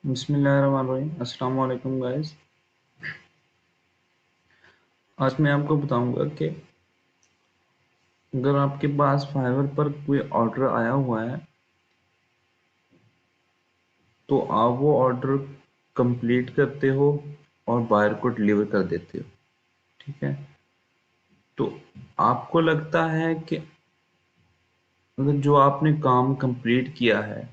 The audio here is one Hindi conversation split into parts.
बिस्मिल्लाहिर्रहमानिर्रहीम। अस्सलाम वालेकुम गाइस। आज मैं आपको बताऊंगा कि अगर आपके पास फाइवर पर कोई ऑर्डर आया हुआ है तो आप वो ऑर्डर कंप्लीट करते हो और बायर को डिलीवर कर देते हो। ठीक है, तो आपको लगता है कि अगर जो आपने काम कंप्लीट किया है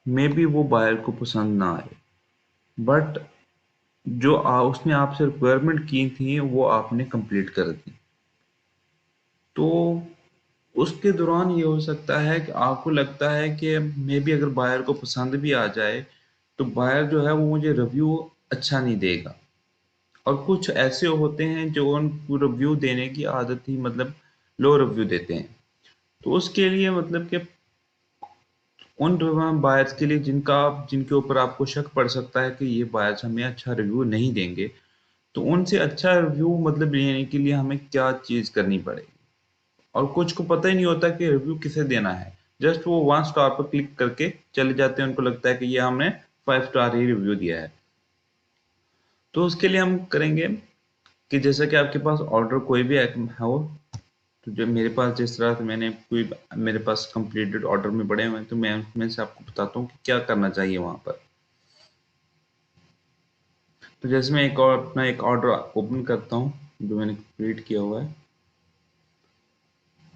मे बी वो बायर को पसंद ना आए, बट जो उसने आपसे रिक्वायरमेंट की थी वो आपने कंप्लीट कर दी, तो उसके दौरान ये हो सकता है कि आपको लगता है कि मे बी अगर बायर को पसंद भी आ जाए तो बायर जो है वो मुझे रिव्यू अच्छा नहीं देगा। और कुछ ऐसे होते हैं जो उनको रिव्यू देने की आदत ही मतलब लो रिव्यू देते हैं। तो उसके लिए मतलब कि उन बायर्स के लिए जिनके ऊपर आपको शक पड़ सकता है कि ये बायर्स हमें अच्छा रिव्यू नहीं देंगे, तो उनसे अच्छा रिव्यू मतलब लेने के लिए हमें क्या चीज़ करनी पड़ेगी। और कुछ को पता ही नहीं होता कि रिव्यू किसे देना है, जस्ट वो 1 स्टार पर क्लिक करके चले जाते हैं, उनको लगता है कि ये हमने 5 स्टार ही रिव्यू दिया है। तो उसके लिए हम करेंगे कि जैसा कि आपके पास ऑर्डर कोई भी हो, तो जो मेरे पास जिस तरह से मैंने कोई मेरे पास कंप्लीटेड ऑर्डर में पड़े हुए हैं, तो मैं उसमें से आपको बताता हूँ कि क्या करना चाहिए वहाँ पर। तो जैसे मैं एक और अपना एक ऑर्डर ओपन करता हूँ जो मैंने क्रिएट किया हुआ है,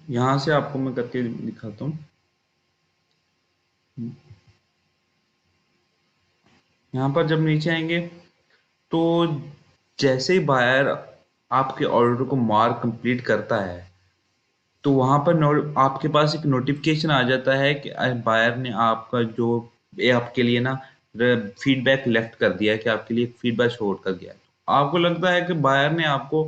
यहाँ से आपको मैं करके दिखाता हूँ। यहाँ पर जब नीचे आएंगे तो जैसे ही बायर आपके ऑर्डर को मार्क कंप्लीट करता है तो वहां पर आपके पास एक नोटिफिकेशन आ जाता है कि बायर ने आपका जो ये आपके लिए ना फीडबैक लेफ्ट कर दिया है, कि आपके लिए फीडबैक छोड़ कर गया है। तो आपको लगता है कि बायर ने आपको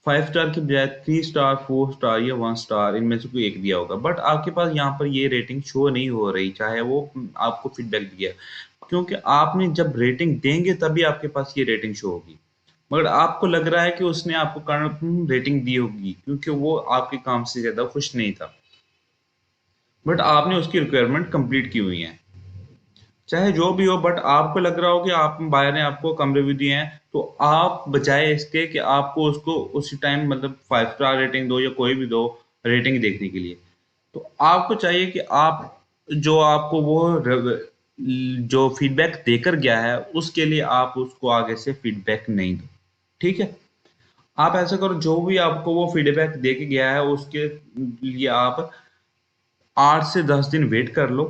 5 स्टार की बजाय 3 स्टार, 4 स्टार या 1 स्टार इनमें से कोई एक दिया होगा, बट आपके पास यहाँ पर ये रेटिंग शो नहीं हो रही, चाहे वो आपको फीडबैक दिया, क्योंकि आपने जब रेटिंग देंगे तभी आपके पास ये रेटिंग शो होगी। मगर आपको लग रहा है कि उसने आपको कारण रेटिंग दी होगी क्योंकि वो आपके काम से ज्यादा खुश नहीं था, बट आपने उसकी रिक्वायरमेंट कंप्लीट की हुई है। चाहे जो भी हो, बट आपको लग रहा हो कि आप बायर ने आपको कम रिव्यू दिए हैं, तो आप बजाय इसके कि आपको उसको उसी टाइम मतलब 5 स्टार रेटिंग दो या कोई भी दो रेटिंग देखने के लिए, तो आपको चाहिए कि आप जो आपको वो जो फीडबैक देकर गया है उसके लिए आप उसको आगे से फीडबैक नहीं दो। ठीक है, आप ऐसा करो, जो भी आपको वो फीडबैक दे के गया है उसके लिए आप 8 से 10 दिन वेट कर लो।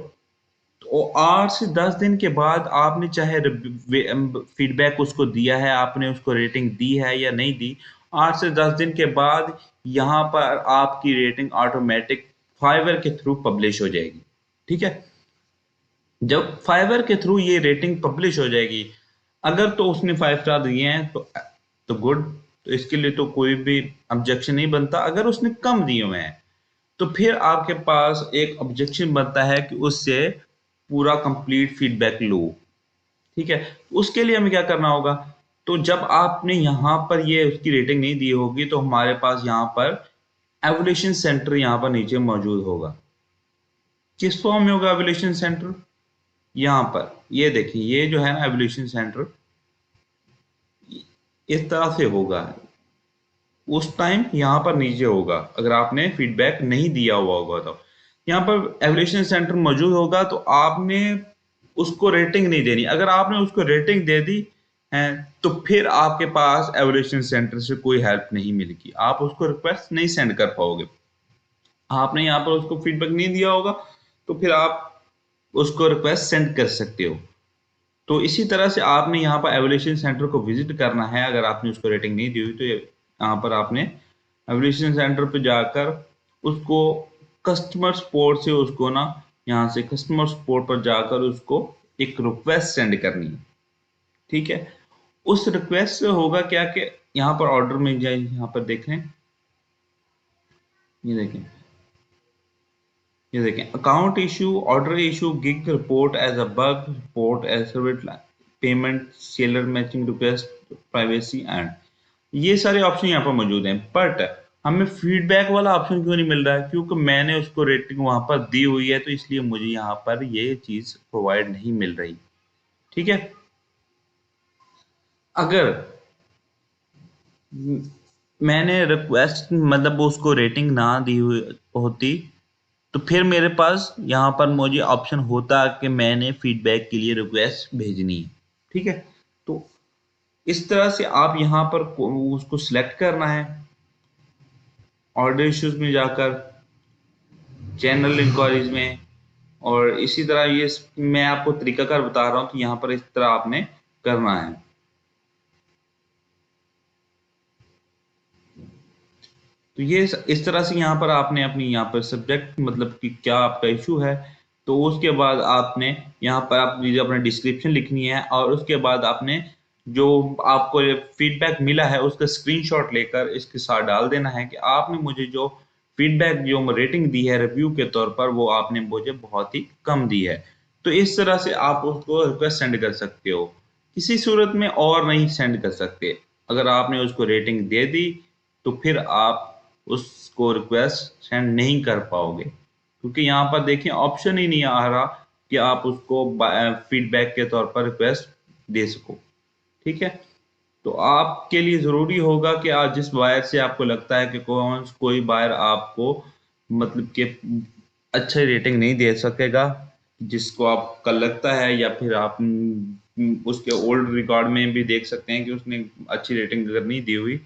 तो 8 से 10 दिन के बाद आपने चाहे फीडबैक उसको दिया है, आपने उसको रेटिंग दी है या नहीं दी, 8 से 10 दिन के बाद यहाँ पर आपकी रेटिंग ऑटोमेटिक फाइवर के थ्रू पब्लिश हो जाएगी। ठीक है, जब फाइवर के थ्रू ये रेटिंग पब्लिश हो जाएगी, अगर तो उसने 5 स्टार दिए हैं तो गुड, तो इसके लिए तो कोई भी ऑब्जेक्शन नहीं बनता। अगर उसने कम दिए हुए हैं तो फिर आपके पास एक ऑब्जेक्शन बनता है कि उससे पूरा कंप्लीट फीडबैक लो। ठीक है, उसके लिए हमें क्या करना होगा, तो जब आपने यहाँ पर ये उसकी रेटिंग नहीं दी होगी तो हमारे पास यहाँ पर एवोल्यूशन सेंटर यहाँ पर नीचे मौजूद होगा। किस फॉर्म में होगा एवोल्यूशन सेंटर, यहाँ पर ये देखिए, ये जो है ना एवोल्यूशन सेंटर इस तरह से होगा। उस टाइम यहाँ पर नीचे होगा अगर आपने फीडबैक नहीं दिया हुआ होगा, तो यहाँ पर एवोल्यूशन सेंटर मौजूद होगा। तो आपने उसको रेटिंग नहीं देनी, अगर आपने उसको रेटिंग दे दी है तो फिर आपके पास एवोल्यूशन सेंटर से कोई हेल्प नहीं मिलेगी, आप उसको रिक्वेस्ट नहीं सेंड कर पाओगे। आपने यहाँ पर उसको फीडबैक नहीं दिया होगा तो फिर आप उसको रिक्वेस्ट सेंड कर सकते हो। तो इसी तरह से आपने यहाँ पर एवोल्यूशन सेंटर को विजिट करना है, अगर आपने उसको रेटिंग नहीं दी हुई तो यहाँ पर आपने एवोल्यूशन सेंटर पे जाकर उसको कस्टमर सपोर्ट से उसको ना, यहाँ से कस्टमर सपोर्ट पर जाकर उसको एक रिक्वेस्ट सेंड करनी है। ठीक है, उस रिक्वेस्ट से होगा क्या कि यहाँ पर ऑर्डर में जाए, यहाँ पर देखें, ये देखें, ये देखें, account issue, order issue, gig report as a bug report as service payment, seller matching request, privacy and, ये सारे ऑप्शन यहाँ पर मौजूद हैं। बट हमें फीडबैक वाला ऑप्शन क्यों नहीं मिल रहा है? क्योंकि मैंने उसको रेटिंग वहां पर दी हुई है, तो इसलिए मुझे यहाँ पर ये चीज प्रोवाइड नहीं मिल रही। ठीक है। अगर मैंने रिक्वेस्ट मतलब उसको रेटिंग ना दी हुई होती, तो फिर मेरे पास यहाँ पर मुझे ऑप्शन होता कि मैंने फीडबैक के लिए रिक्वेस्ट भेजनी है। ठीक है। तो इस तरह से आप यहाँ पर उसको सिलेक्ट करना है, ऑर्डर इश्यूज में जाकर, जनरल इंक्वायरीज में, और इसी तरह ये मैं आपको तरीकाकार बता रहा हूँ कि यहाँ पर इस तरह आपने करना है। तो ये इस तरह से यहाँ पर आपने अपनी यहाँ पर सब्जेक्ट मतलब कि क्या आपका इशू है, तो उसके बाद आपने यहाँ पर अपनी जो अपने डिस्क्रिप्शन लिखनी है, और उसके बाद आपने जो आपको फीडबैक मिला है उसका स्क्रीनशॉट लेकर इसके साथ डाल देना है कि आपने मुझे जो फीडबैक जो रेटिंग दी है रिव्यू के तौर पर, वो आपने मुझे बहुत ही कम दी है। तो इस तरह से आप उसको रिक्वेस्ट सेंड कर सकते हो, किसी सूरत में और नहीं सेंड कर सकते। अगर आपने उसको रेटिंग दे दी, तो फिर आप उसको रिक्वेस्ट सेंड नहीं कर पाओगे, क्योंकि यहाँ पर देखिए ऑप्शन ही नहीं आ रहा कि आप उसको फीडबैक के तौर पर रिक्वेस्ट दे सको। ठीक है। तो आपके लिए जरूरी होगा कि आज जिस बायर से आपको लगता है कि कोई बायर आपको मतलब कि अच्छा रेटिंग नहीं दे सकेगा, जिसको आपका लगता है, या फिर आप उसके ओल्ड रिकॉर्ड में भी देख सकते हैं कि उसने अच्छी रेटिंग अगर नहीं दी हुई,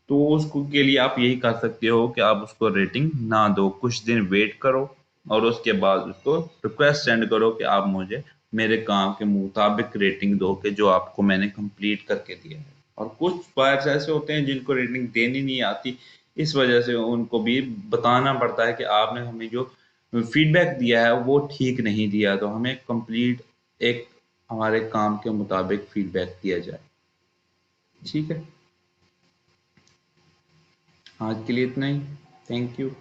तो उसको के लिए आप यही कर सकते हो कि आप उसको रेटिंग ना दो, कुछ दिन वेट करो, और उसके बाद उसको रिक्वेस्ट सेंड करो कि आप मुझे मेरे काम के मुताबिक रेटिंग दो कि जो आपको मैंने कंप्लीट करके दिया है। और कुछ बायर्स ऐसे होते हैं जिनको रेटिंग देनी नहीं आती, इस वजह से उनको भी बताना पड़ता है कि आपने हमें जो फीडबैक दिया है वो ठीक नहीं दिया, तो हमें कंप्लीट एक हमारे काम के मुताबिक फीडबैक दिया जाए। ठीक है। आज के लिए इतना ही। Thank you.